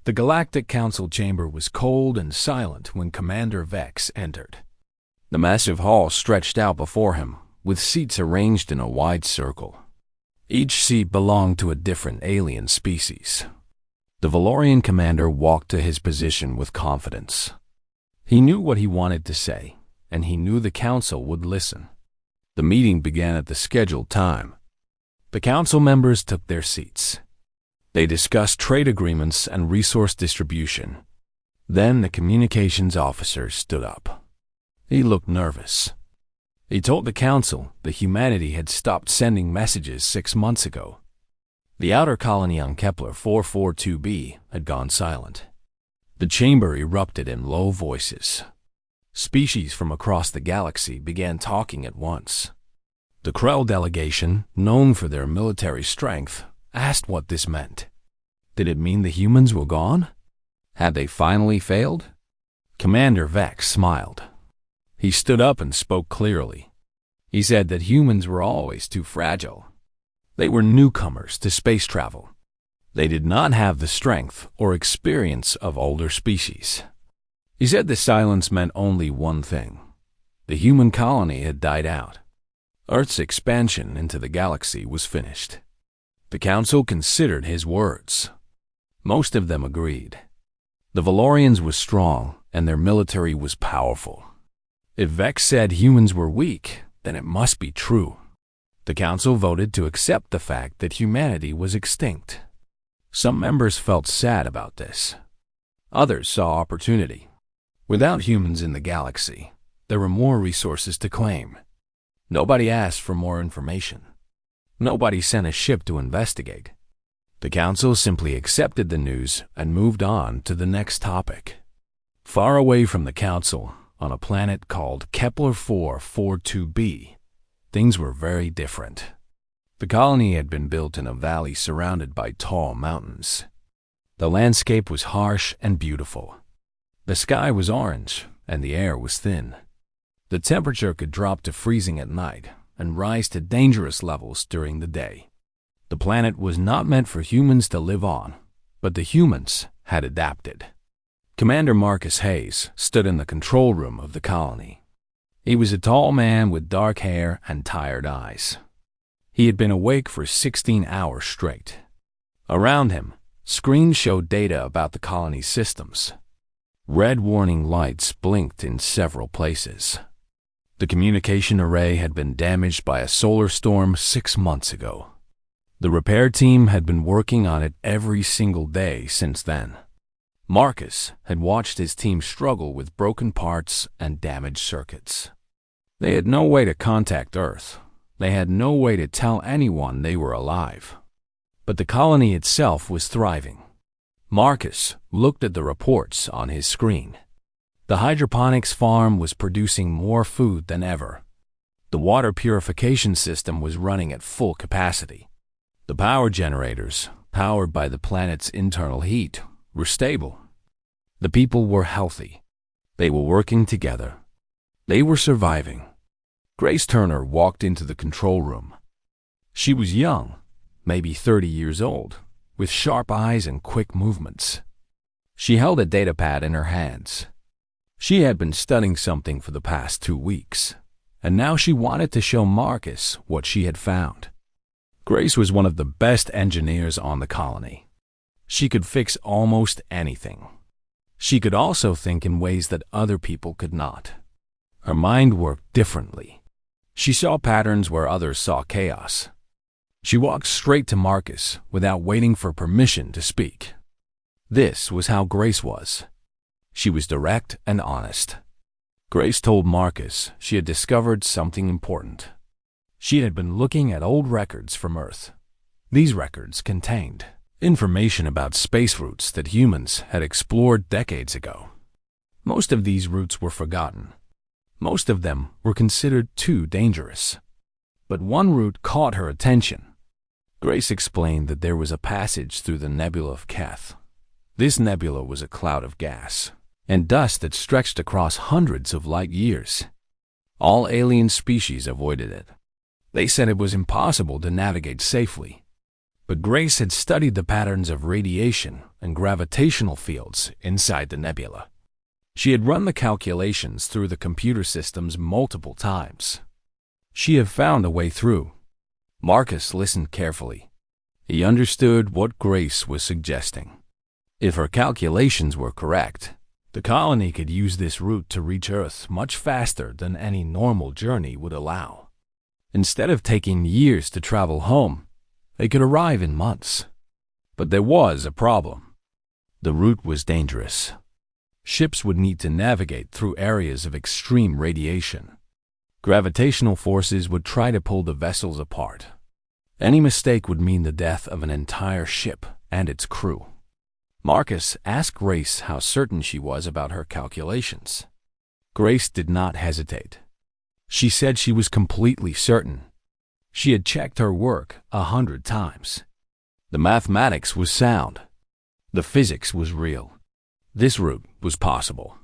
The Galactic Council chamber was cold and silent when Commander Vex entered. The massive hall stretched out before him, with seats arranged in a wide circle. Each seat belonged to a different alien species. The Valorian commander walked to his position with confidence. He knew what he wanted to say, and he knew the council would listen. The meeting began at the scheduled time. The council members took their seats. They discussed trade agreements and resource distribution. Then the communications officer stood up. He looked nervous. He told the council that humanity had stopped sending messages 6 months ago. The outer colony on Kepler 442b had gone silent. The chamber erupted in low voices. Species from across the galaxy began talking at once. The Krell delegation, known for their military strength, asked what this meant. Did it mean the humans were gone? Had they finally failed? Commander Vex smiled. He stood up and spoke clearly. He said that humans were always too fragile. They were newcomers to space travel. They did not have the strength or experience of older species. He said the silence meant only one thing. The human colony had died out. Earth's expansion into the galaxy was finished. The council considered his words. Most of them agreed. The Valorians were strong, and their military was powerful. If Vex said humans were weak, then it must be true. The council voted to accept the fact that humanity was extinct. Some members felt sad about this. Others saw opportunity. Without humans in the galaxy, there were more resources to claim. Nobody asked for more information. Nobody sent a ship to investigate. The council simply accepted the news and moved on to the next topic. Far away from the council, on a planet called Kepler 442b, things were very different. The colony had been built in a valley surrounded by tall mountains. The landscape was harsh and beautiful. The sky was orange, and the air was thin. The temperature could drop to freezing at night and rise to dangerous levels during the day. The planet was not meant for humans to live on, but the humans had adapted. Commander Marcus Hayes stood in the control room of the colony. He was a tall man with dark hair and tired eyes. He had been awake for 16 hours straight. Around him, screens showed data about the colony's systems. Red warning lights blinked in several places. The communication array had been damaged by a solar storm 6 months ago. The repair team had been working on it every single day since then. Marcus had watched his team struggle with broken parts and damaged circuits. They had no way to contact Earth. They had no way to tell anyone they were alive. But the colony itself was thriving. Marcus looked at the reports on his screen. The hydroponics farm was producing more food than ever. The water purification system was running at full capacity. The power generators, powered by the planet's internal heat, were stable. The people were healthy. They were working together. They were surviving. Grace Turner walked into the control room. She was young, maybe 30 years old, with sharp eyes and quick movements. She held a datapad in her hands. She had been studying something for the past 2 weeks, and now she wanted to show Marcus what she had found. Grace was one of the best engineers on the colony. She could fix almost anything. She could also think in ways that other people could not. Her mind worked differently. She saw patterns where others saw chaos. She walked straight to Marcus without waiting for permission to speak. This was how Grace was. She was direct and honest. Grace told Marcus she had discovered something important. She had been looking at old records from Earth. These records contained information about space routes that humans had explored decades ago. Most of these routes were forgotten. Most of them were considered too dangerous. But one route caught her attention. Grace explained that there was a passage through the nebula of Keth. This nebula was a cloud of gas and dust that stretched across hundreds of light years. All alien species avoided it. They said it was impossible to navigate safely. But Grace had studied the patterns of radiation and gravitational fields inside the nebula. She had run the calculations through the computer systems multiple times. She had found a way through. Marcus listened carefully. He understood what Grace was suggesting. If her calculations were correct, the colony could use this route to reach Earth much faster than any normal journey would allow. Instead of taking years to travel home, they could arrive in months. But there was a problem. The route was dangerous. Ships would need to navigate through areas of extreme radiation. Gravitational forces would try to pull the vessels apart. Any mistake would mean the death of an entire ship and its crew. Marcus asked Grace how certain she was about her calculations. Grace did not hesitate. She said she was completely certain. She had checked her work 100 times. The mathematics was sound. The physics was real. This route was possible.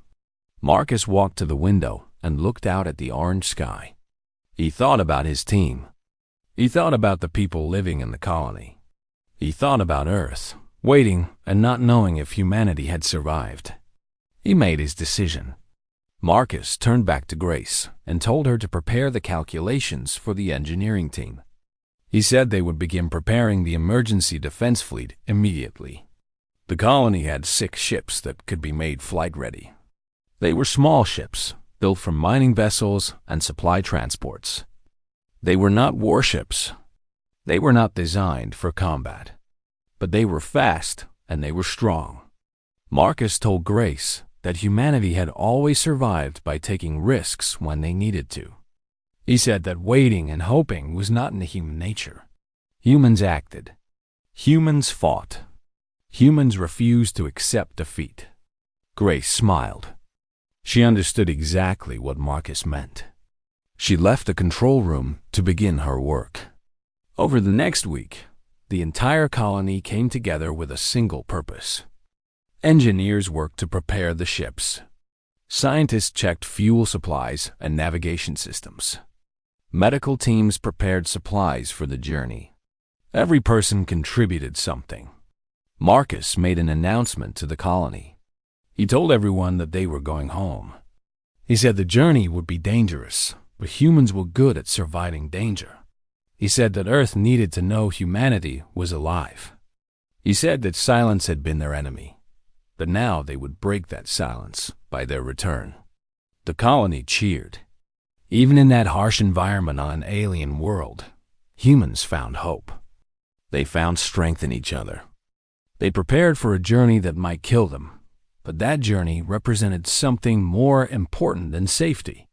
Marcus walked to the window and looked out at the orange sky. He thought about his team. He thought about the people living in the colony. He thought about Earth, waiting and not knowing if humanity had survived. He made his decision. Marcus turned back to Grace and told her to prepare the calculations for the engineering team. He said they would begin preparing the emergency defense fleet immediately. The colony had 6 ships that could be made flight-ready. They were small ships, built from mining vessels and supply transports. They were not warships. They were not designed for combat. But they were fast and they were strong. Marcus told Grace that humanity had always survived by taking risks when they needed to. He said that waiting and hoping was not in human nature. Humans acted. Humans fought. Humans refused to accept defeat. Grace smiled. She understood exactly what Marcus meant. She left the control room to begin her work. Over the next week, the entire colony came together with a single purpose. Engineers worked to prepare the ships. Scientists checked fuel supplies and navigation systems. Medical teams prepared supplies for the journey. Every person contributed something. Marcus made an announcement to the colony. He told everyone that they were going home. He said the journey would be dangerous, but humans were good at surviving danger. He said that Earth needed to know humanity was alive. He said that silence had been their enemy, but now they would break that silence by their return. The colony cheered. Even in that harsh environment on an alien world, humans found hope. They found strength in each other. They prepared for a journey that might kill them, but that journey represented something more important than safety.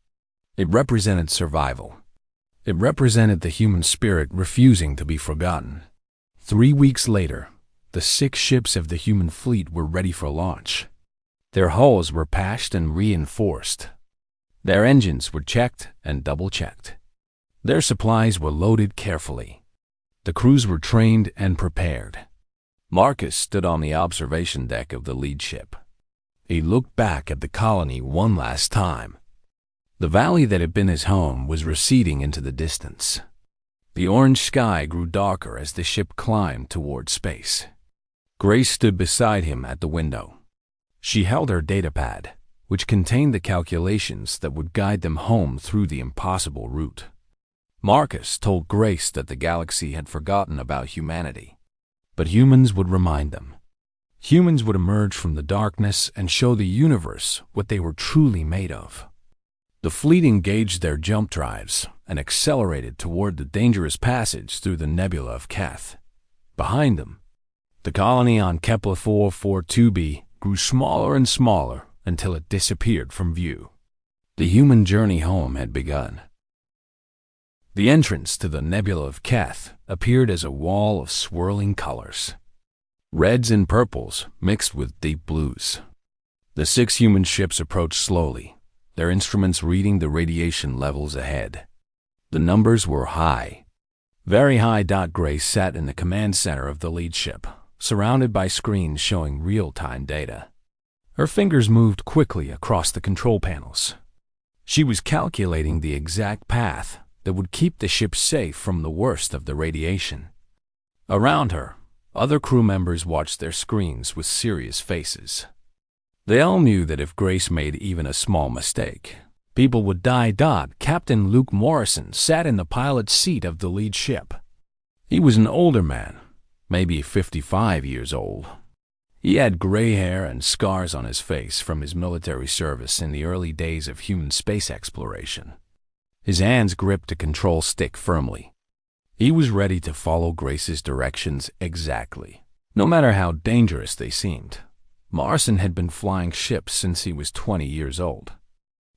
It represented survival. It represented the human spirit refusing to be forgotten. 3 weeks later, the 6 ships of the human fleet were ready for launch. Their hulls were patched and reinforced. Their engines were checked and double-checked. Their supplies were loaded carefully. The crews were trained and prepared. Marcus stood on the observation deck of the lead ship. He looked back at the colony one last time. The valley that had been his home was receding into the distance. The orange sky grew darker as the ship climbed toward space. Grace stood beside him at the window. She held her datapad, which contained the calculations that would guide them home through the impossible route. Marcus told Grace that the galaxy had forgotten about humanity, but humans would remind them. Humans would emerge from the darkness and show the universe what they were truly made of. The fleet engaged their jump drives and accelerated toward the dangerous passage through the nebula of Keth. Behind them, the colony on Kepler 442b grew smaller and smaller until it disappeared from view. The human journey home had begun. The entrance to the nebula of Keth appeared as a wall of swirling colors. Reds and purples mixed with deep blues. The 6 human ships approached slowly, their instruments reading the radiation levels ahead. The numbers were high. Very high. Grace sat in the command center of the lead ship, surrounded by screens showing real-time data. Her fingers moved quickly across the control panels. She was calculating the exact path that would keep the ship safe from the worst of the radiation. Around her, other crew members watched their screens with serious faces. They all knew that if Grace made even a small mistake, people would die. Captain Luke Morrison sat in the pilot's seat of the lead ship. He was an older man, maybe 55 years old. He had gray hair and scars on his face from his military service in the early days of human space exploration. His hands gripped a control stick firmly. He was ready to follow Grace's directions exactly, no matter how dangerous they seemed. Morrison had been flying ships since he was 20 years old.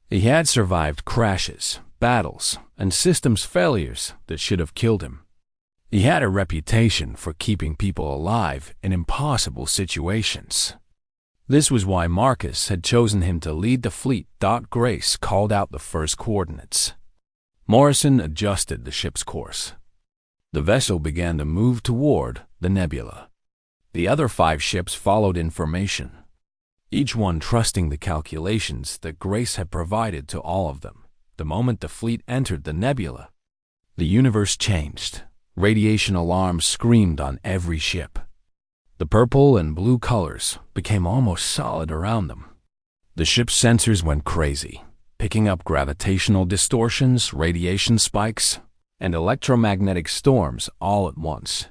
He had survived crashes, battles, and systems failures that should have killed him. He had a reputation for keeping people alive in impossible situations. This was why Marcus had chosen him to lead the fleet. Grace called out the first coordinates. Morrison adjusted the ship's course. The vessel began to move toward the nebula. The other 5 ships followed in formation, each one trusting the calculations that Grace had provided to all of them. The moment the fleet entered the nebula, the universe changed. Radiation alarms screamed on every ship. The purple and blue colors became almost solid around them. The ship's sensors went crazy, picking up gravitational distortions, radiation spikes, and electromagnetic storms all at once.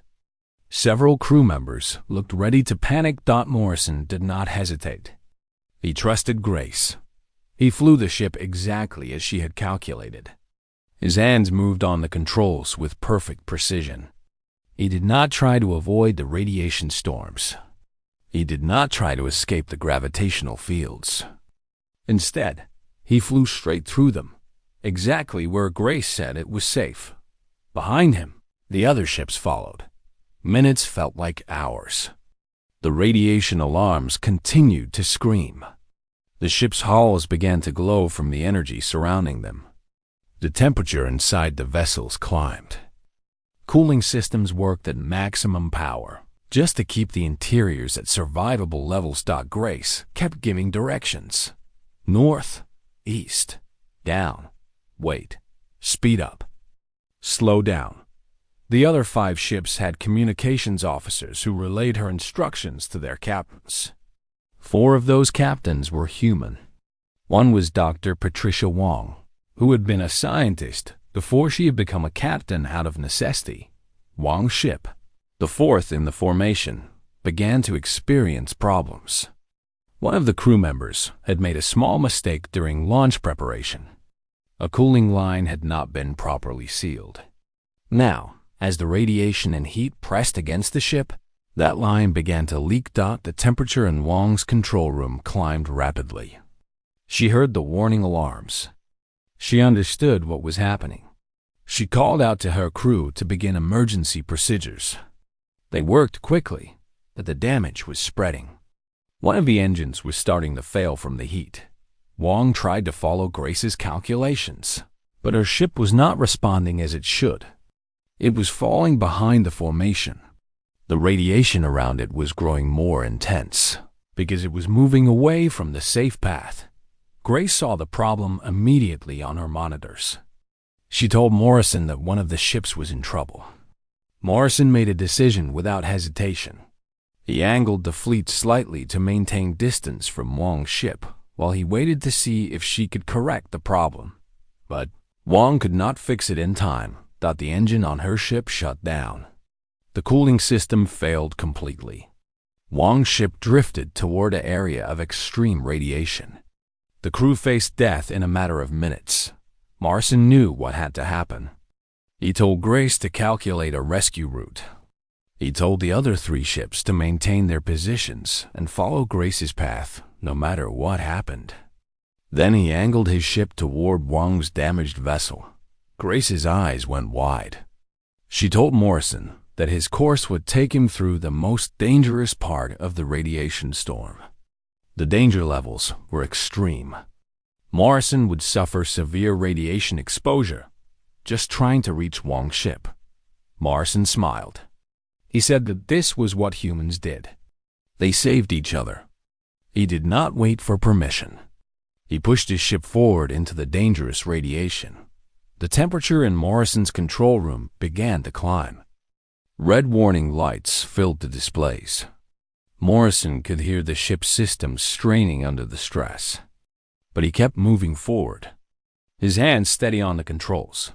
Several crew members looked ready to panic. Morrison did not hesitate. He trusted Grace. He flew the ship exactly as she had calculated. His hands moved on the controls with perfect precision. He did not try to avoid the radiation storms. He did not try to escape the gravitational fields. Instead, he flew straight through them, exactly where Grace said it was safe. Behind him, the other ships followed. Minutes felt like hours. The radiation alarms continued to scream. The ship's hulls began to glow from the energy surrounding them. The temperature inside the vessels climbed. Cooling systems worked at maximum power, just to keep the interiors at survivable levels. Grace kept giving directions. North, east, down, wait, speed up, slow down. The other 5 ships had communications officers who relayed her instructions to their captains. 4 of those captains were human. One was Dr. Patricia Wong, who had been a scientist before she had become a captain out of necessity. Wong's ship, the 4th in the formation, began to experience problems. One of the crew members had made a small mistake during launch preparation. A cooling line had not been properly sealed. Now, as the radiation and heat pressed against the ship, that line began to leak. The temperature in Wong's control room climbed rapidly. She heard the warning alarms. She understood what was happening. She called out to her crew to begin emergency procedures. They worked quickly, but the damage was spreading. One of the engines was starting to fail from the heat. Wong tried to follow Grace's calculations, but her ship was not responding as it should. It was falling behind the formation. The radiation around it was growing more intense because it was moving away from the safe path. Grace saw the problem immediately on her monitors. She told Morrison that one of the ships was in trouble. Morrison made a decision without hesitation. He angled the fleet slightly to maintain distance from Wong's ship while he waited to see if she could correct the problem. But Wong could not fix it in time. The engine on her ship shut down. The cooling system failed completely. Wong's ship drifted toward an area of extreme radiation. The crew faced death in a matter of minutes. Morrison knew what had to happen. He told Grace to calculate a rescue route. He told the other 3 ships to maintain their positions and follow Grace's path, no matter what happened. Then he angled his ship toward Wong's damaged vessel. Grace's eyes went wide. She told Morrison that his course would take him through the most dangerous part of the radiation storm. The danger levels were extreme. Morrison would suffer severe radiation exposure just trying to reach Wong's ship. Morrison smiled. He said that this was what humans did. They saved each other. He did not wait for permission. He pushed his ship forward into the dangerous radiation. The temperature in Morrison's control room began to climb. Red warning lights filled the displays. Morrison could hear the ship's systems straining under the stress. But he kept moving forward, his hands steady on the controls.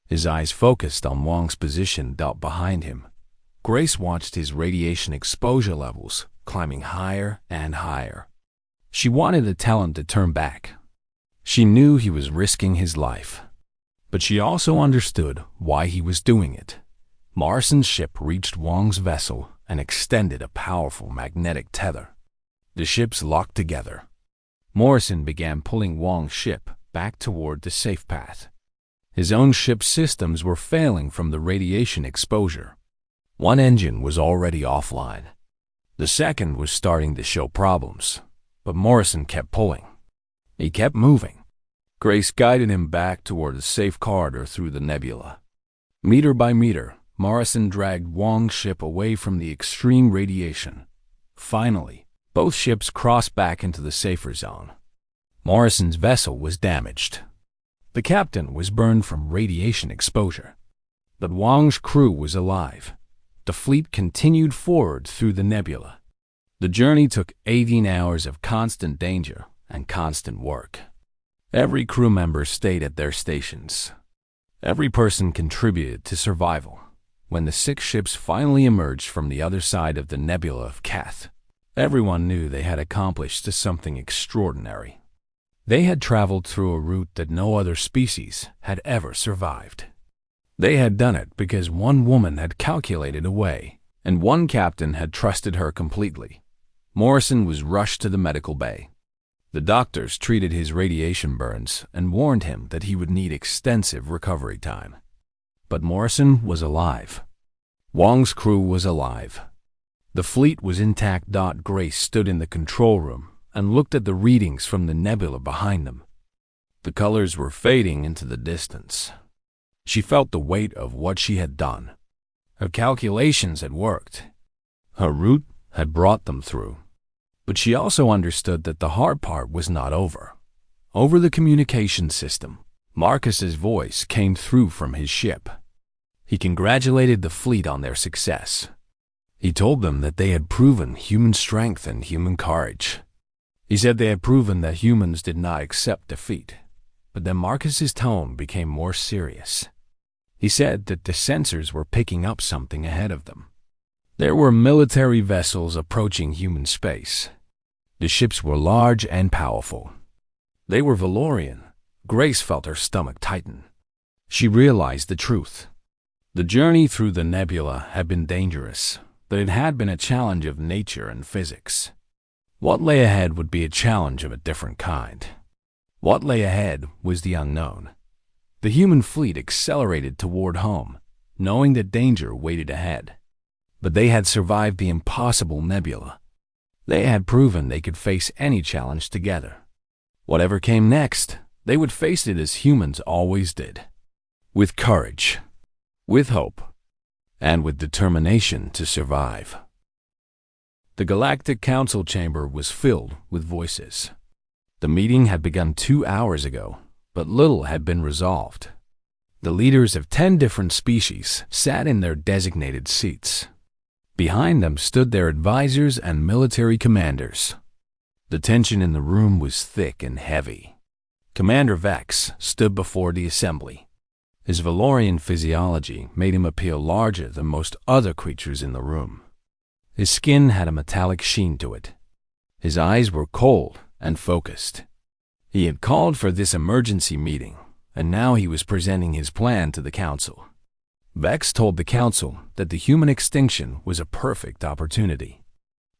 His eyes focused on Wong's position out behind him. Grace watched his radiation exposure levels climbing higher and higher. She wanted to tell him to turn back. She knew he was risking his life, but she also understood why he was doing it. Morrison's ship reached Wong's vessel and extended a powerful magnetic tether. The ships locked together. Morrison began pulling Wong's ship back toward the safe path. His own ship's systems were failing from the radiation exposure. One engine was already offline. The second was starting to show problems, but Morrison kept pulling. He kept moving. Grace guided him back toward a safe corridor through the nebula. Meter by meter, Morrison dragged Wong's ship away from the extreme radiation. Finally, both ships crossed back into the safer zone. Morrison's vessel was damaged. The captain was burned from radiation exposure. But Wong's crew was alive. The fleet continued forward through the nebula. The journey took 18 hours of constant danger and constant work. Every crew member stayed at their stations. Every person contributed to survival. When the 6 ships finally emerged from the other side of the nebula of Kath, everyone knew they had accomplished something extraordinary. They had traveled through a route that no other species had ever survived. They had done it because one woman had calculated a way, and one captain had trusted her completely. Morrison was rushed to the medical bay. The doctors treated his radiation burns and warned him that he would need extensive recovery time. But Morrison was alive. Wong's crew was alive. The fleet was intact. Grace stood in the control room and looked at the readings from the nebula behind them. The colors were fading into the distance. She felt the weight of what she had done. Her calculations had worked. Her route had brought them through. But she also understood that the hard part was not over. Over the communication system, Marcus's voice came through from his ship. He congratulated the fleet on their success. He told them that they had proven human strength and human courage. He said they had proven that humans did not accept defeat. But then Marcus's tone became more serious. He said that the sensors were picking up something ahead of them. There were military vessels approaching human space. The ships were large and powerful. They were Valorian. Grace felt her stomach tighten. She realized the truth. The journey through the nebula had been dangerous, but it had been a challenge of nature and physics. What lay ahead would be a challenge of a different kind. What lay ahead was the unknown. The human fleet accelerated toward home, knowing that danger waited ahead. But they had survived the impossible nebula. They had proven they could face any challenge together. Whatever came next, they would face it as humans always did. With courage, with hope, and with determination to survive. The Galactic Council chamber was filled with voices. The meeting had begun 2 hours ago, but little had been resolved. The leaders of 10 different species sat in their designated seats. Behind them stood their advisors and military commanders. The tension in the room was thick and heavy. Commander Vex stood before the assembly. His Valorian physiology made him appear larger than most other creatures in the room. His skin had a metallic sheen to it. His eyes were cold and focused. He had called for this emergency meeting, and now he was presenting his plan to the council. Vex told the council that the human extinction was a perfect opportunity.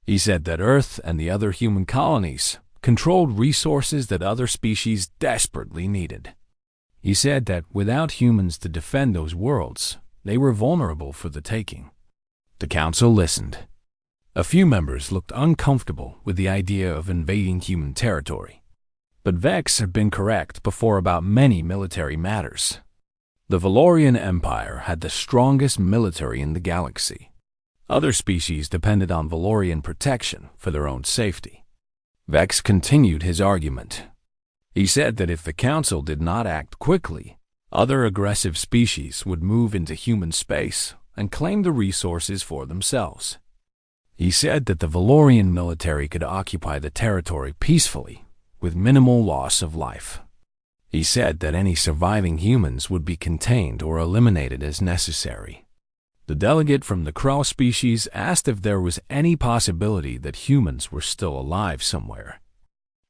He said that Earth and the other human colonies controlled resources that other species desperately needed. He said that without humans to defend those worlds, they were vulnerable for the taking. The council listened. A few members looked uncomfortable with the idea of invading human territory. But Vex had been correct before about many military matters. The Valorian Empire had the strongest military in the galaxy. Other species depended on Valorian protection for their own safety. Vex continued his argument. He said that if the council did not act quickly, other aggressive species would move into human space and claim the resources for themselves. He said that the Valorian military could occupy the territory peacefully, with minimal loss of life. He said that any surviving humans would be contained or eliminated as necessary. The delegate from the Krell species asked if there was any possibility that humans were still alive somewhere.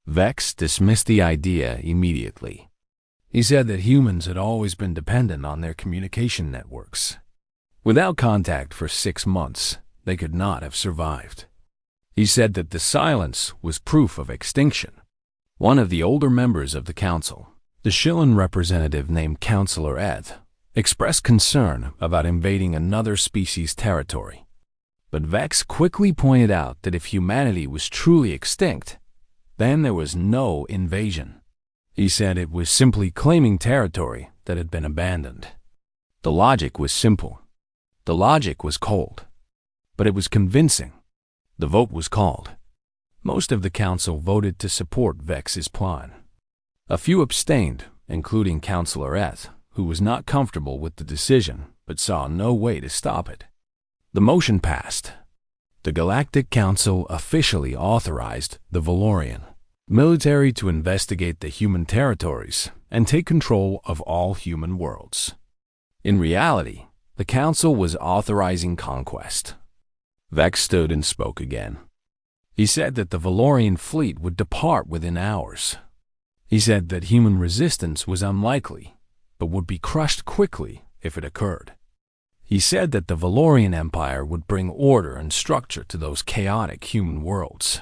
Vex dismissed the idea immediately. He said that humans had always been dependent on their communication networks. Without contact for 6 months, they could not have survived. He said that the silence was proof of extinction. One of the older members of the council, the Shillen representative named Counselor Eth, expressed concern about invading another species' territory. But Vex quickly pointed out that if humanity was truly extinct, then there was no invasion. He said it was simply claiming territory that had been abandoned. The logic was simple. The logic was cold. But it was convincing. The vote was called. Most of the council voted to support Vex's plan. A few abstained, including Counselor Eth, who was not comfortable with the decision but saw no way to stop it. The motion passed. The Galactic Council officially authorized the Valorian military to investigate the human territories and take control of all human worlds. In reality, the Council was authorizing conquest. Vex stood and spoke again. He said that the Valorian fleet would depart within hours. He said that human resistance was unlikely, but would be crushed quickly if it occurred. He said that the Valorian Empire would bring order and structure to those chaotic human worlds.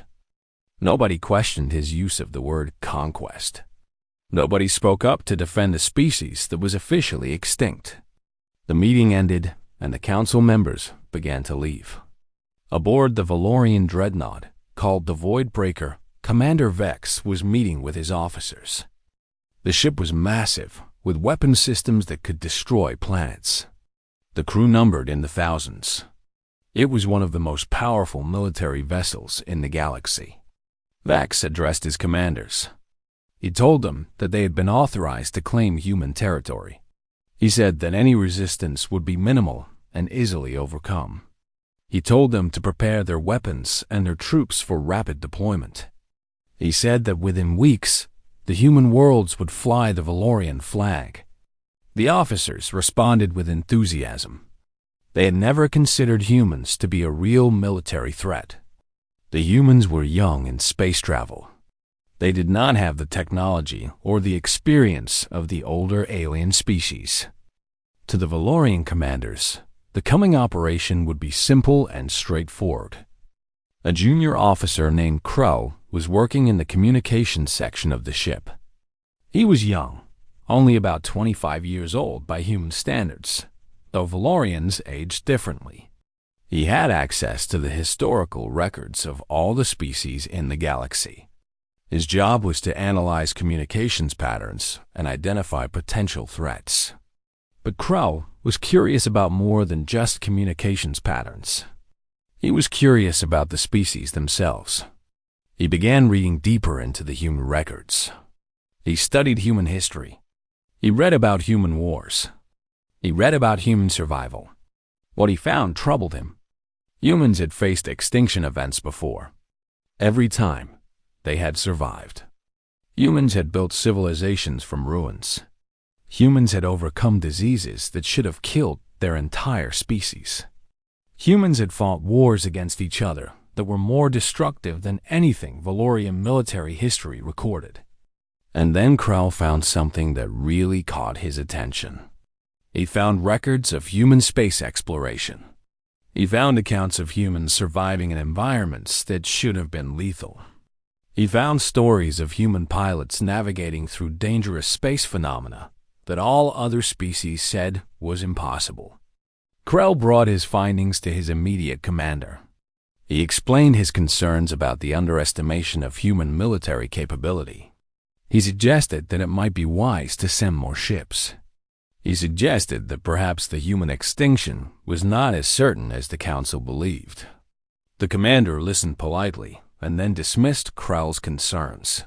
Nobody questioned his use of the word conquest. Nobody spoke up to defend a species that was officially extinct. The meeting ended, and the council members began to leave. Aboard the Valorian dreadnought, called the Voidbreaker, Commander Vex was meeting with his officers. The ship was massive, with weapon systems that could destroy planets. The crew numbered in the thousands. It was one of the most powerful military vessels in the galaxy. Vex addressed his commanders. He told them that they had been authorized to claim human territory. He said that any resistance would be minimal and easily overcome. He told them to prepare their weapons and their troops for rapid deployment. He said that within weeks, the human worlds would fly the Valorian flag. The officers responded with enthusiasm. They had never considered humans to be a real military threat. The humans were young in space travel. They did not have the technology or the experience of the older alien species. To the Valorian commanders, the coming operation would be simple and straightforward. A junior officer named Crow was working in the communications section of the ship. He was young, only about 25 years old by human standards, though Valorians aged differently. He had access to the historical records of all the species in the galaxy. His job was to analyze communications patterns and identify potential threats. But Crow was curious about more than just communications patterns. He was curious about the species themselves. He began reading deeper into the human records. He studied human history. He read about human wars. He read about human survival. What he found troubled him. Humans had faced extinction events before. Every time, they had survived. Humans had built civilizations from ruins. Humans had overcome diseases that should have killed their entire species. Humans had fought wars against each other that were more destructive than anything Valorian military history recorded. And then Krell found something that really caught his attention. He found records of human space exploration. He found accounts of humans surviving in environments that should have been lethal. He found stories of human pilots navigating through dangerous space phenomena that all other species said was impossible. Krell brought his findings to his immediate commander. He explained his concerns about the underestimation of human military capability. He suggested that it might be wise to send more ships. He suggested that perhaps the human extinction was not as certain as the council believed. The commander listened politely and then dismissed Krell's concerns.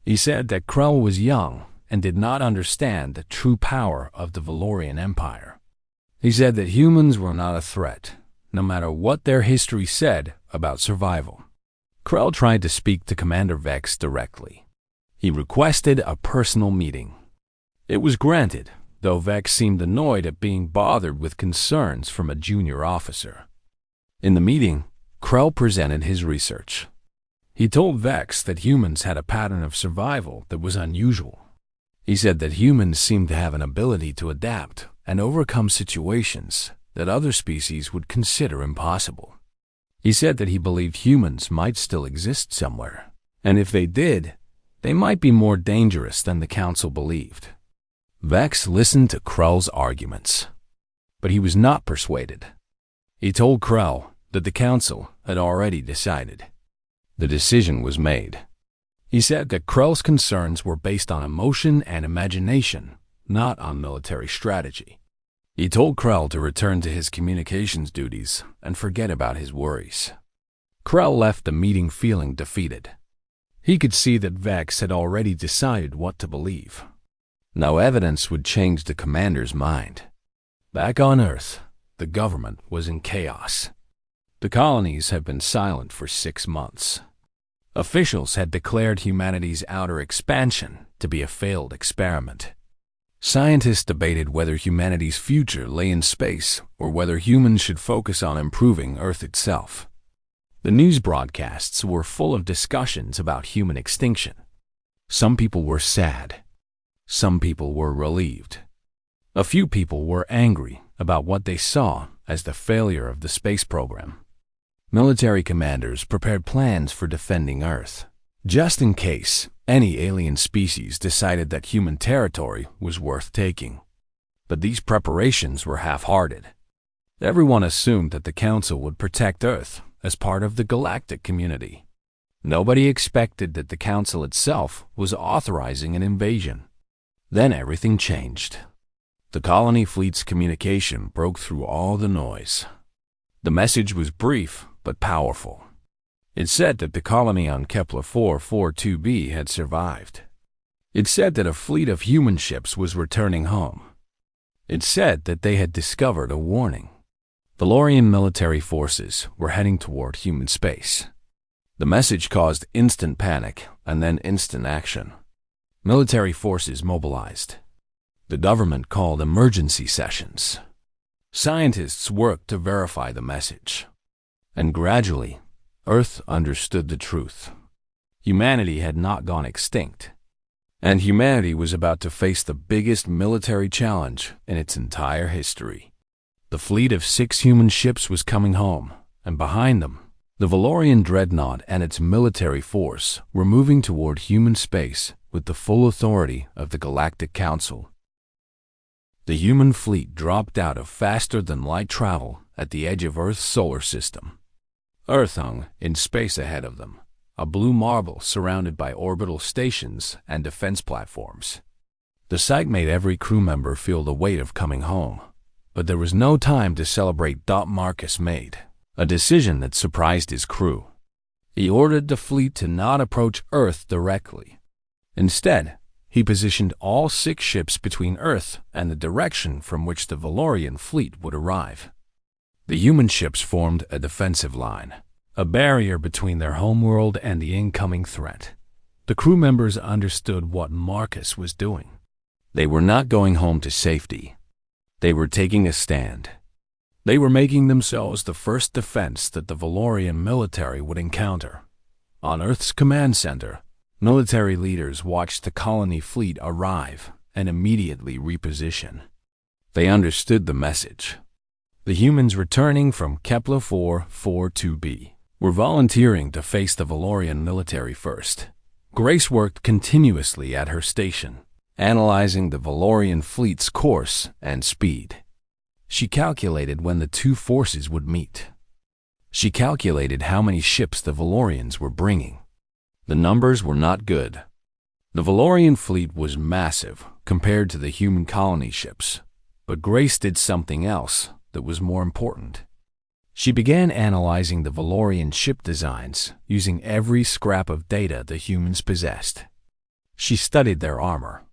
He said that Krell was young and did not understand the true power of the Valorian Empire. He said that humans were not a threat, no matter what their history said about survival. Krell tried to speak to Commander Vex directly. He requested a personal meeting. It was granted, though Vex seemed annoyed at being bothered with concerns from a junior officer. In the meeting, Krell presented his research. He told Vex that humans had a pattern of survival that was unusual. He said that humans seemed to have an ability to adapt and overcome situations that other species would consider impossible. He said that he believed humans might still exist somewhere, and if they did, they might be more dangerous than the Council believed. Vex listened to Krell's arguments, but he was not persuaded. He told Krell that the Council had already decided. The decision was made. He said that Krell's concerns were based on emotion and imagination, not on military strategy. He told Krell to return to his communications duties and forget about his worries. Krell left the meeting feeling defeated. He could see that Vex had already decided what to believe. No evidence would change the commander's mind. Back on Earth, the government was in chaos. The colonies had been silent for 6 months. Officials had declared humanity's outer expansion to be a failed experiment. Scientists debated whether humanity's future lay in space or whether humans should focus on improving Earth itself. The news broadcasts were full of discussions about human extinction. Some people were sad. Some people were relieved. A few people were angry about what they saw as the failure of the space program. Military commanders prepared plans for defending Earth, just in case any alien species decided that human territory was worth taking. But these preparations were half-hearted. Everyone assumed that the Council would protect Earth as part of the galactic community. Nobody expected that the Council itself was authorizing an invasion. Then everything changed. The colony fleet's communication broke through all the noise. The message was brief but powerful. It said that the colony on Kepler 442b had survived. It said that a fleet of human ships was returning home. It said that they had discovered a warning. Valorian military forces were heading toward human space. The message caused instant panic and then instant action. Military forces mobilized. The government called emergency sessions. Scientists worked to verify the message. And gradually, Earth understood the truth. Humanity had not gone extinct, and humanity was about to face the biggest military challenge in its entire history. The fleet of 6 human ships was coming home, and behind them, the Valorian dreadnought and its military force were moving toward human space with the full authority of the Galactic Council. The human fleet dropped out of faster-than-light travel at the edge of Earth's solar system. Earth hung in space ahead of them, a blue marble surrounded by orbital stations and defense platforms. The sight made every crew member feel the weight of coming home, but there was no time to celebrate. Marcus made a decision that surprised his crew. He ordered the fleet to not approach Earth directly. Instead, he positioned all 6 ships between Earth and the direction from which the Valorian fleet would arrive. The human ships formed a defensive line, a barrier between their homeworld and the incoming threat. The crew members understood what Marcus was doing. They were not going home to safety. They were taking a stand. They were making themselves the first defense that the Valorian military would encounter. On Earth's command center, military leaders watched the colony fleet arrive and immediately reposition. They understood the message. The humans returning from Kepler 442b were volunteering to face the Valorian military first. Grace worked continuously at her station, analyzing the Valorian fleet's course and speed. She calculated when the 2 forces would meet. She calculated how many ships the Valorians were bringing. The numbers were not good. The Valorian fleet was massive compared to the human colony ships, but Grace did something else that was more important. She began analyzing the Valorian ship designs using every scrap of data the humans possessed. She studied their armor.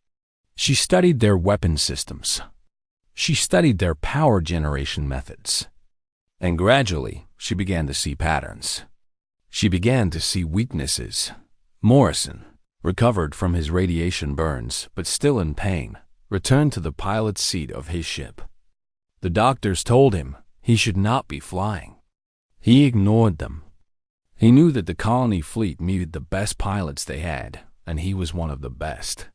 She studied their weapon systems. She studied their power generation methods. And gradually, she began to see patterns. She began to see weaknesses. Morrison, recovered from his radiation burns but still in pain, returned to the pilot's seat of his ship. The doctors told him he should not be flying. He ignored them. He knew that the colony fleet needed the best pilots they had, and he was one of the best.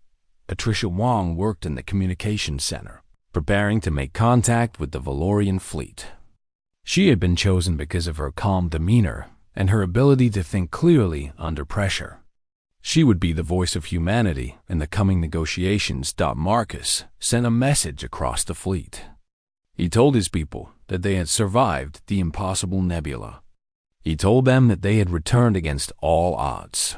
Patricia Wong worked in the communications center, preparing to make contact with the Valorian fleet. She had been chosen because of her calm demeanor and her ability to think clearly under pressure. She would be the voice of humanity in the coming negotiations. Marcus sent a message across the fleet. He told his people that they had survived the impossible nebula. He told them that they had returned against all odds.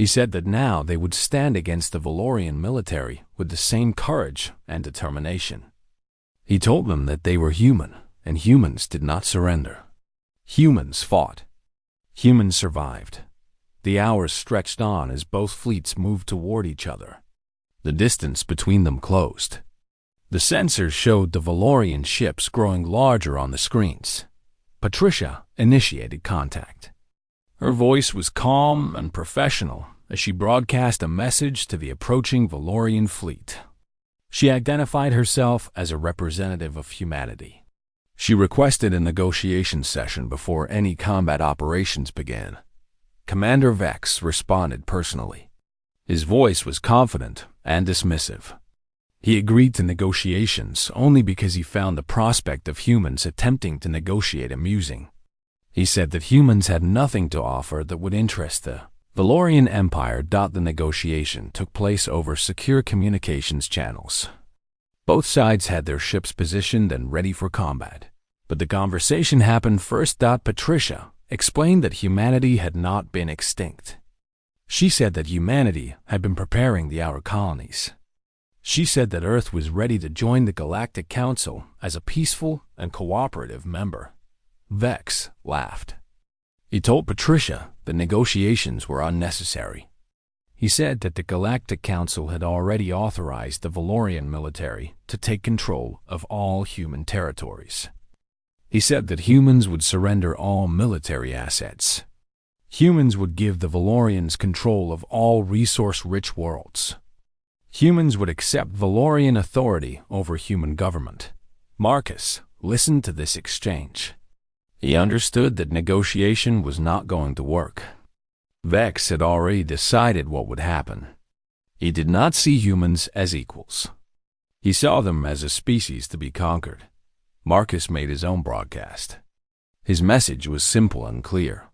He said that now they would stand against the Valorian military with the same courage and determination. He told them that they were human, and humans did not surrender. Humans fought. Humans survived. The hours stretched on as both fleets moved toward each other. The distance between them closed. The sensors showed the Valorian ships growing larger on the screens. Patricia initiated contact. Her voice was calm and professional as she broadcast a message to the approaching Valorian fleet. She identified herself as a representative of humanity. She requested a negotiation session before any combat operations began. Commander Vex responded personally. His voice was confident and dismissive. He agreed to negotiations only because he found the prospect of humans attempting to negotiate amusing. He said that humans had nothing to offer that would interest the Valorian Empire. The negotiation took place over secure communications channels. Both sides had their ships positioned and ready for combat. But the conversation happened first. Patricia explained that humanity had not been extinct. She said that humanity had been preparing the outer colonies. She said that Earth was ready to join the Galactic Council as a peaceful and cooperative member. Vex laughed. He told Patricia that negotiations were unnecessary. He said that the Galactic Council had already authorized the Valorian military to take control of all human territories. He said that humans would surrender all military assets. Humans would give the Valorians control of all resource-rich worlds. Humans would accept Valorian authority over human government. Marcus listened to this exchange. He understood that negotiation was not going to work. Vex had already decided what would happen. He did not see humans as equals. He saw them as a species to be conquered. Marcus made his own broadcast. His message was simple and clear.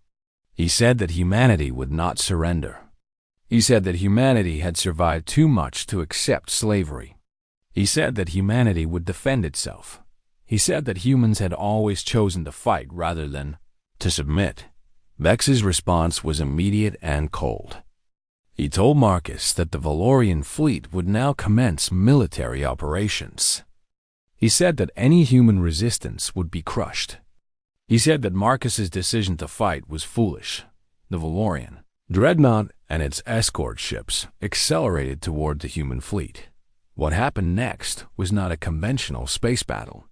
He said that humanity would not surrender. He said that humanity had survived too much to accept slavery. He said that humanity would defend itself. He said that humans had always chosen to fight rather than to submit. Vex's response was immediate and cold. He told Marcus that the Valorian fleet would now commence military operations. He said that any human resistance would be crushed. He said that Marcus's decision to fight was foolish. The Valorian Dreadnought and its escort ships accelerated toward the human fleet. What happened next was not a conventional space battle.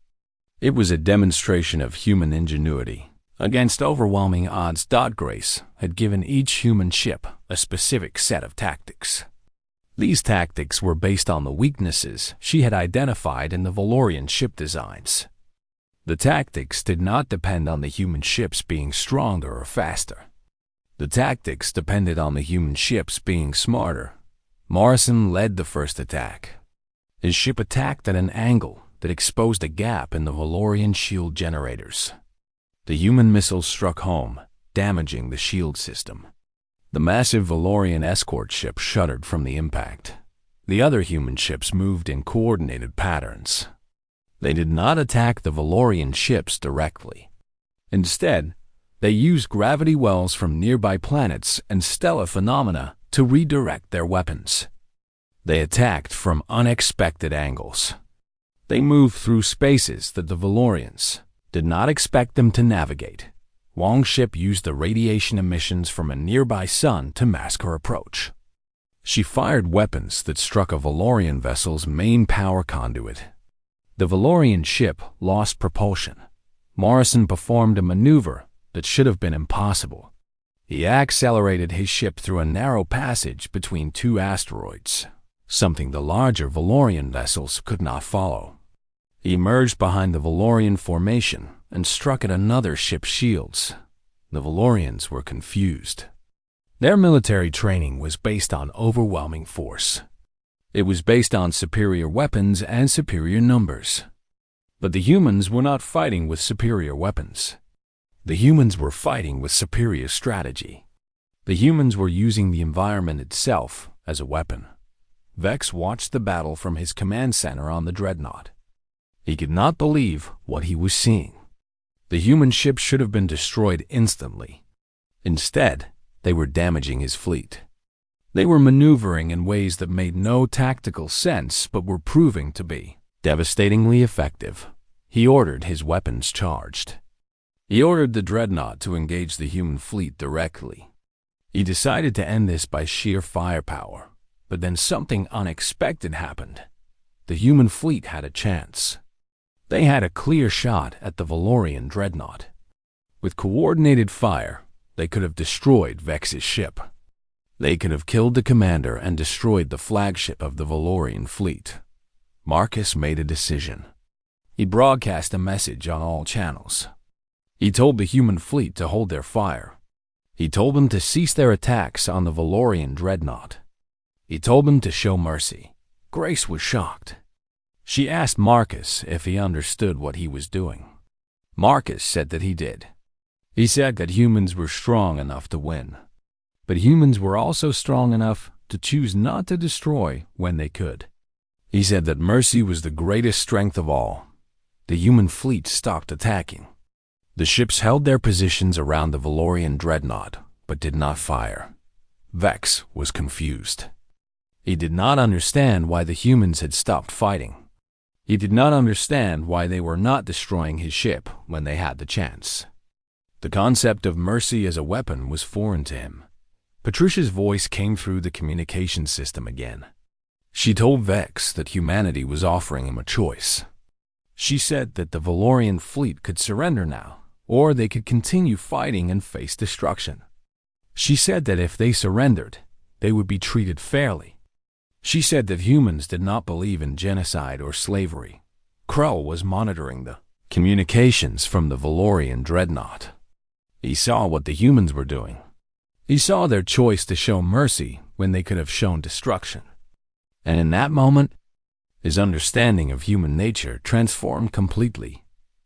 It was a demonstration of human ingenuity. Against overwhelming odds, Grace had given each human ship a specific set of tactics. These tactics were based on the weaknesses she had identified in the Valorian ship designs. The tactics did not depend on the human ships being stronger or faster. The tactics depended on the human ships being smarter. Morrison led the first attack. His ship attacked at an angle that exposed a gap in the Valorian shield generators. The human missiles struck home, damaging the shield system. The massive Valorian escort ship shuddered from the impact. The other human ships moved in coordinated patterns. They did not attack the Valorian ships directly. Instead, they used gravity wells from nearby planets and stellar phenomena to redirect their weapons. They attacked from unexpected angles. They moved through spaces that the Valorians did not expect them to navigate. Wong's ship used the radiation emissions from a nearby sun to mask her approach. She fired weapons that struck a Valorian vessel's main power conduit. The Valorian ship lost propulsion. Morrison performed a maneuver that should have been impossible. He accelerated his ship through a narrow passage between two asteroids, something the larger Valorian vessels could not follow. He emerged behind the Valorian formation and struck at another ship's shields. The Valorians were confused. Their military training was based on overwhelming force. It was based on superior weapons and superior numbers. But the humans were not fighting with superior weapons. The humans were fighting with superior strategy. The humans were using the environment itself as a weapon. Vex watched the battle from his command center on the Dreadnought. He could not believe what he was seeing. The human ship should have been destroyed instantly. Instead, they were damaging his fleet. They were maneuvering in ways that made no tactical sense but were proving to be devastatingly effective. He ordered his weapons charged. He ordered the Dreadnought to engage the human fleet directly. He decided to end this by sheer firepower, but then something unexpected happened. The human fleet had a chance. They had a clear shot at the Valorian Dreadnought. With coordinated fire, they could have destroyed Vex's ship. They could have killed the commander and destroyed the flagship of the Valorian fleet. Marcus made a decision. He broadcast a message on all channels. He told the human fleet to hold their fire. He told them to cease their attacks on the Valorian Dreadnought. He told them to show mercy. Grace was shocked. She asked Marcus if he understood what he was doing. Marcus said that he did. He said that humans were strong enough to win. But humans were also strong enough to choose not to destroy when they could. He said that mercy was the greatest strength of all. The human fleet stopped attacking. The ships held their positions around the Valorian Dreadnought, but did not fire. Vex was confused. He did not understand why the humans had stopped fighting. He did not understand why they were not destroying his ship when they had the chance. The concept of mercy as a weapon was foreign to him. Patricia's voice came through the communication system again. She told Vex that humanity was offering him a choice. She said that the Valorian fleet could surrender now, or they could continue fighting and face destruction. She said that if they surrendered, they would be treated fairly. She said that humans did not believe in genocide or slavery. Krell was monitoring the communications from the Valorian Dreadnought. He saw what the humans were doing. He saw their choice to show mercy when they could have shown destruction. And in that moment, his understanding of human nature transformed completely.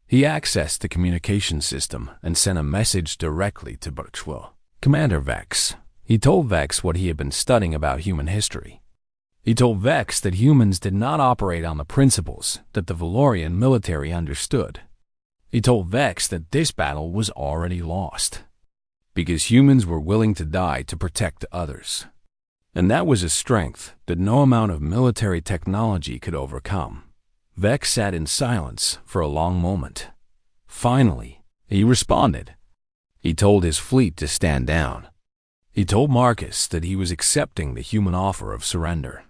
He accessed the communication system and sent a message directly to Birchwell. Commander Vex. He told Vex what he had been studying about human history. He told Vex that humans did not operate on the principles that the Valorian military understood. He told Vex that this battle was already lost, because humans were willing to die to protect others. And that was a strength that no amount of military technology could overcome. Vex sat in silence for a long moment. Finally, he responded. He told his fleet to stand down. He told Marcus that he was accepting the human offer of surrender.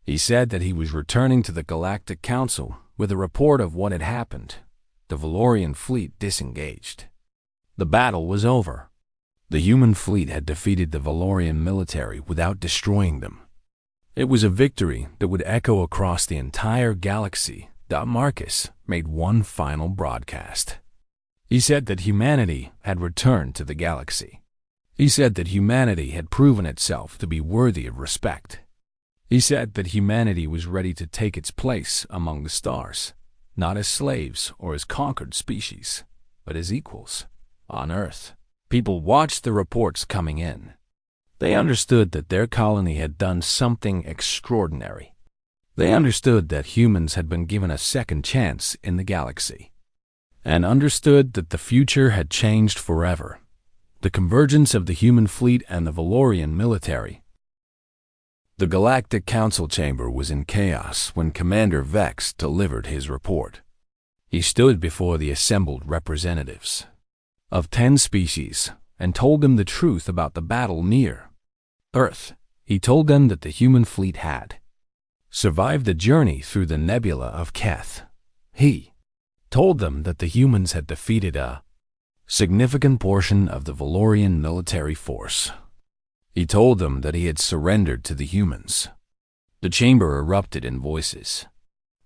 He said that he was returning to the Galactic Council with a report of what had happened. The Valorian fleet disengaged. The battle was over. The human fleet had defeated the Valorian military without destroying them. It was a victory that would echo across the entire galaxy. Marcus made one final broadcast. He said that humanity had returned to the galaxy. He said that humanity had proven itself to be worthy of respect. He said that humanity was ready to take its place among the stars, not as slaves or as conquered species, but as equals on Earth. People watched the reports coming in. They understood that their colony had done something extraordinary. They understood that humans had been given a second chance in the galaxy, and understood that the future had changed forever. The convergence of the human fleet and the Valorian military. The Galactic Council chamber was in chaos when Commander Vex delivered his report. He stood before the assembled representatives of 10 species and told them the truth about the battle near Earth. He told them that the human fleet had survived the journey through the nebula of Keth. He told them that the humans had defeated a significant portion of the Valorian military force. He told them that he had surrendered to the humans. The chamber erupted in voices.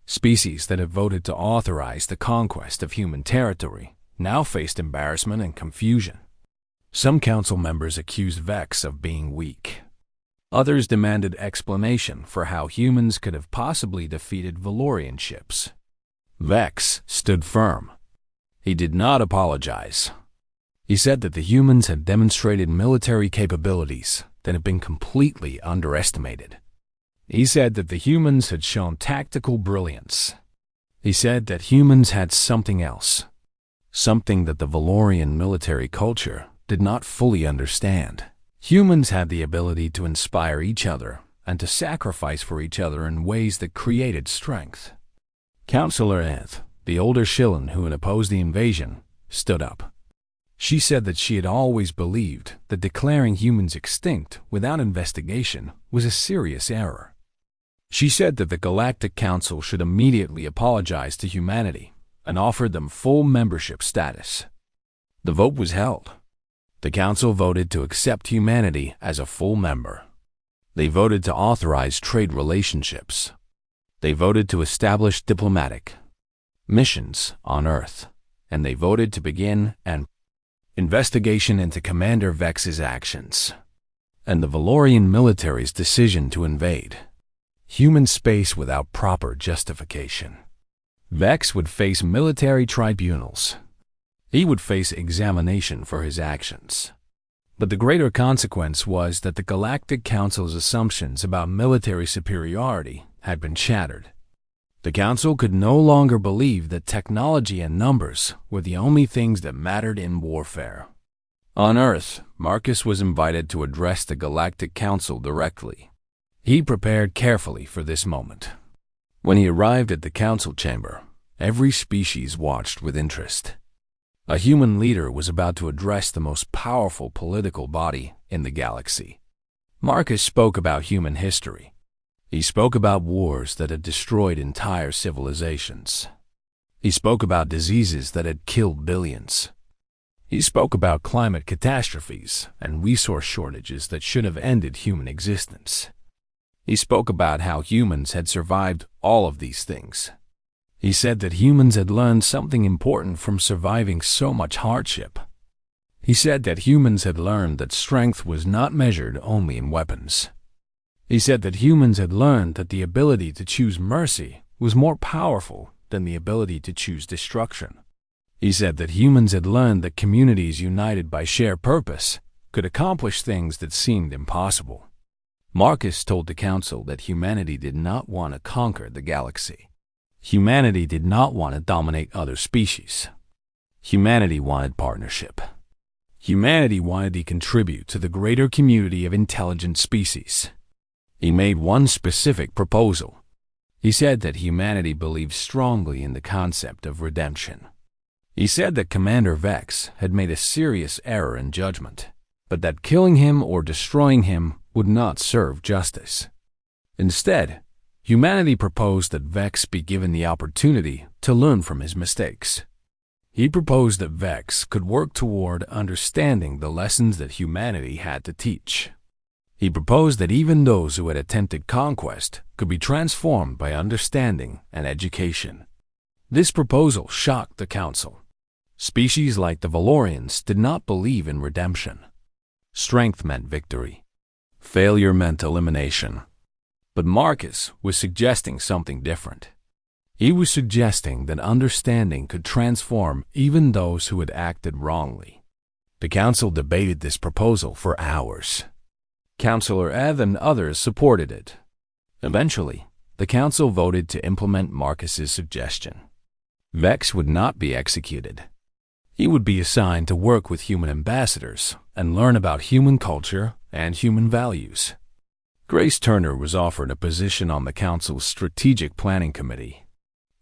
Species that had voted to authorize the conquest of human territory now faced embarrassment and confusion. Some council members accused Vex of being weak. Others demanded explanation for how humans could have possibly defeated Valorian ships. Vex stood firm. He did not apologize. He said that the humans had demonstrated military capabilities that had been completely underestimated. He said that the humans had shown tactical brilliance. He said that humans had something else, something that the Valorian military culture did not fully understand. Humans had the ability to inspire each other and to sacrifice for each other in ways that created strength. Counselor Eth, the older Shillen who had opposed the invasion, stood up. She said that she had always believed that declaring humans extinct without investigation was a serious error. She said that the Galactic Council should immediately apologize to humanity and offered them full membership status. The vote was held. The Council voted to accept humanity as a full member. They voted to authorize trade relationships. They voted to establish diplomatic missions on Earth, and they voted to begin an investigation into Commander Vex's actions and the Valorian military's decision to invade human space without proper justification. Vex would face military tribunals. He would face examination for his actions. But the greater consequence was that the Galactic Council's assumptions about military superiority had been shattered. The Council could no longer believe that technology and numbers were the only things that mattered in warfare. On Earth, Marcus was invited to address the Galactic Council directly. He prepared carefully for this moment. When he arrived at the Council chamber, every species watched with interest. A human leader was about to address the most powerful political body in the galaxy. Marcus spoke about human history. He spoke about wars that had destroyed entire civilizations. He spoke about diseases that had killed billions. He spoke about climate catastrophes and resource shortages that should have ended human existence. He spoke about how humans had survived all of these things. He said that humans had learned something important from surviving so much hardship. He said that humans had learned that strength was not measured only in weapons. He said that humans had learned that the ability to choose mercy was more powerful than the ability to choose destruction. He said that humans had learned that communities united by shared purpose could accomplish things that seemed impossible. Marcus told the Council that humanity did not want to conquer the galaxy. Humanity did not want to dominate other species. Humanity wanted partnership. Humanity wanted to contribute to the greater community of intelligent species. He made one specific proposal. He said that humanity believed strongly in the concept of redemption. He said that Commander Vex had made a serious error in judgment, but that killing him or destroying him would not serve justice. Instead, humanity proposed that Vex be given the opportunity to learn from his mistakes. He proposed that Vex could work toward understanding the lessons that humanity had to teach. He proposed that even those who had attempted conquest could be transformed by understanding and education. This proposal shocked the Council. Species like the Valorians did not believe in redemption. Strength meant victory. Failure meant elimination. But Marcus was suggesting something different. He was suggesting that understanding could transform even those who had acted wrongly. The Council debated this proposal for hours. Counselor Ev and others supported it. Eventually, the Council voted to implement Marcus's suggestion. Vex would not be executed. He would be assigned to work with human ambassadors and learn about human culture and human values. Grace Turner was offered a position on the Council's Strategic Planning Committee.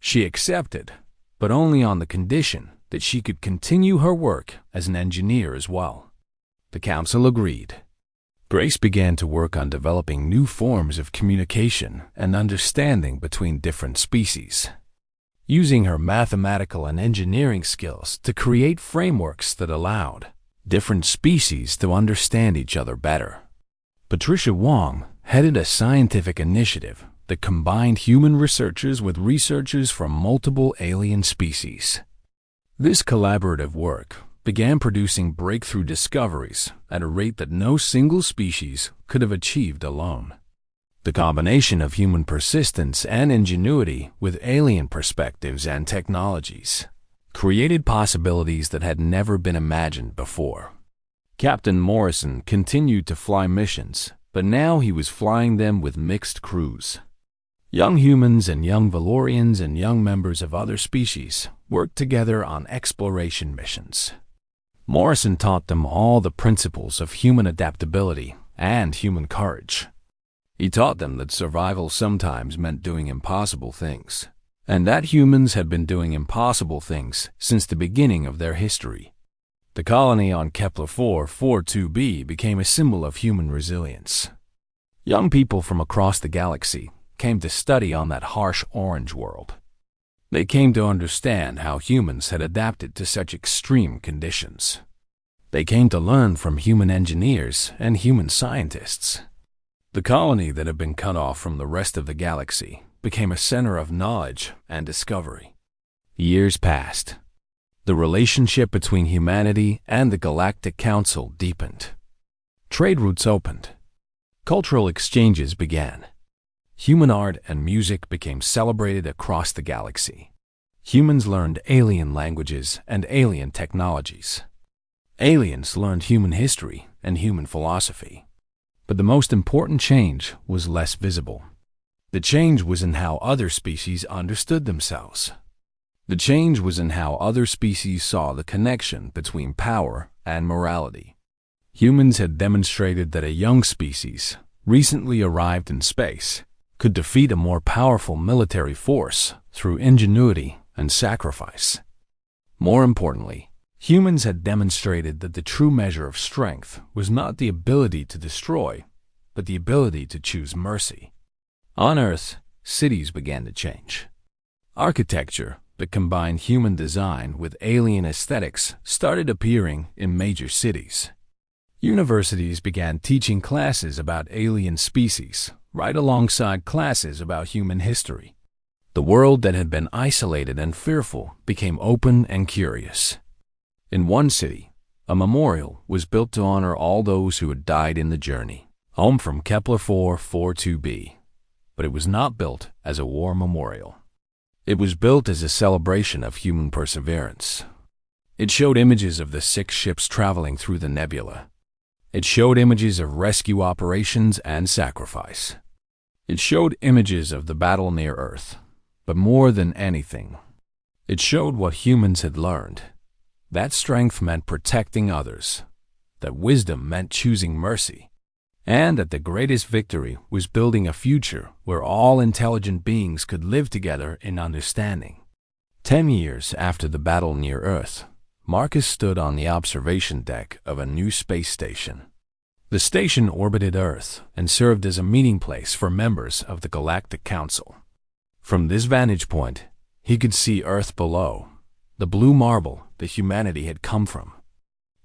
She accepted, but only on the condition that she could continue her work as an engineer as well. The Council agreed. Grace began to work on developing new forms of communication and understanding between different species. using her mathematical and engineering skills to create frameworks that allowed different species to understand each other better. Patricia Wong headed a scientific initiative that combined human researchers with researchers from multiple alien species. This collaborative work began producing breakthrough discoveries at a rate that no single species could have achieved alone. The combination of human persistence and ingenuity with alien perspectives and technologies created possibilities that had never been imagined before. Captain Morrison continued to fly missions, but now he was flying them with mixed crews. Young humans and young Valorians and young members of other species worked together on exploration missions. Morrison taught them all the principles of human adaptability and human courage. He taught them that survival sometimes meant doing impossible things, and that humans had been doing impossible things since the beginning of their history. The colony on Kepler-4 42b became a symbol of human resilience. Young people from across the galaxy came to study on that harsh orange world. They came to understand how humans had adapted to such extreme conditions. They came to learn from human engineers and human scientists. The colony that had been cut off from the rest of the galaxy became a center of knowledge and discovery. Years passed. The relationship between humanity and the Galactic Council deepened. Trade routes opened. Cultural exchanges began. Human art and music became celebrated across the galaxy. Humans learned alien languages and alien technologies. Aliens learned human history and human philosophy. But the most important change was less visible. The change was in how other species understood themselves. The change was in how other species saw the connection between power and morality. Humans had demonstrated that a young species, recently arrived in space, could defeat a more powerful military force through ingenuity and sacrifice. More importantly, humans had demonstrated that the true measure of strength was not the ability to destroy, but the ability to choose mercy. On Earth, cities began to change. Architecture that combined human design with alien aesthetics started appearing in major cities. Universities began teaching classes about alien species, right alongside classes about human history. The world that had been isolated and fearful became open and curious. In one city, a memorial was built to honor all those who had died in the journey, home from Kepler-4 42b. But it was not built as a war memorial. It was built as a celebration of human perseverance. It showed images of the 6 ships traveling through the nebula. It showed images of rescue operations and sacrifice. It showed images of the battle near Earth. But more than anything, it showed what humans had learned. That strength meant protecting others, that wisdom meant choosing mercy, and that the greatest victory was building a future where all intelligent beings could live together in understanding. 10 years after the battle near Earth, Marcus stood on the observation deck of a new space station. The station orbited Earth and served as a meeting place for members of the Galactic Council. From this vantage point, he could see Earth below, the blue marble that humanity had come from.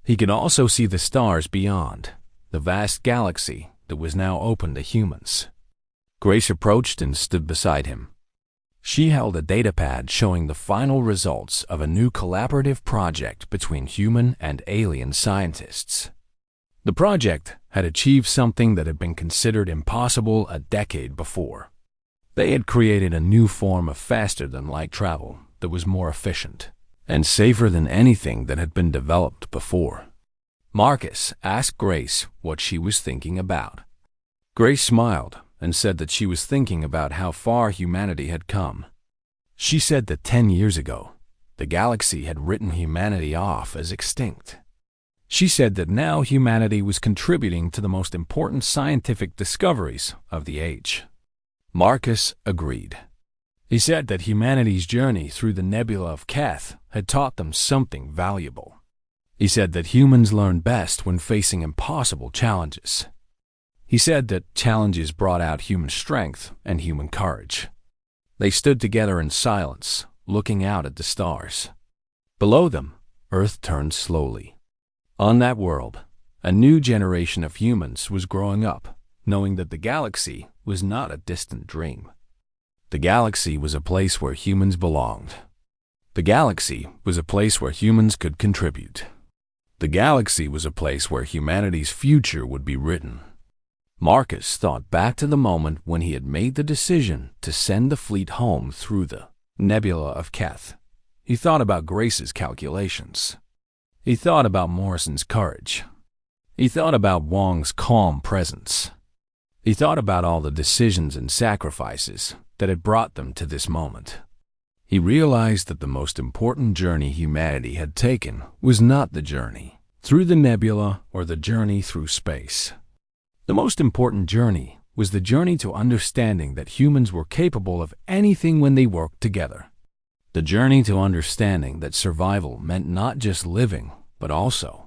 He could also see the stars beyond, the vast galaxy that was now open to humans. Grace approached and stood beside him. She held a datapad showing the final results of a new collaborative project between human and alien scientists. The project had achieved something that had been considered impossible a decade before. They had created a new form of faster-than-light travel that was more efficient and safer than anything that had been developed before. Marcus asked Grace what she was thinking about. Grace smiled and said that she was thinking about how far humanity had come. She said that 10 years ago, the galaxy had written humanity off as extinct. She said that now humanity was contributing to the most important scientific discoveries of the age. Marcus agreed. He said that humanity's journey through the nebula of Keth had taught them something valuable. He said that humans learn best when facing impossible challenges. He said that challenges brought out human strength and human courage. They stood together in silence, looking out at the stars. Below them, Earth turned slowly. On that world, a new generation of humans was growing up, knowing that the galaxy was not a distant dream. The galaxy was a place where humans belonged. The galaxy was a place where humans could contribute. The galaxy was a place where humanity's future would be written. Marcus thought back to the moment when he had made the decision to send the fleet home through the nebula of Keth. He thought about Grace's calculations. He thought about Morrison's courage. He thought about Wong's calm presence. He thought about all the decisions and sacrifices that had brought them to this moment. He realized that the most important journey humanity had taken was not the journey through the nebula or the journey through space. The most important journey was the journey to understanding that humans were capable of anything when they worked together. The journey to understanding that survival meant not just living, but also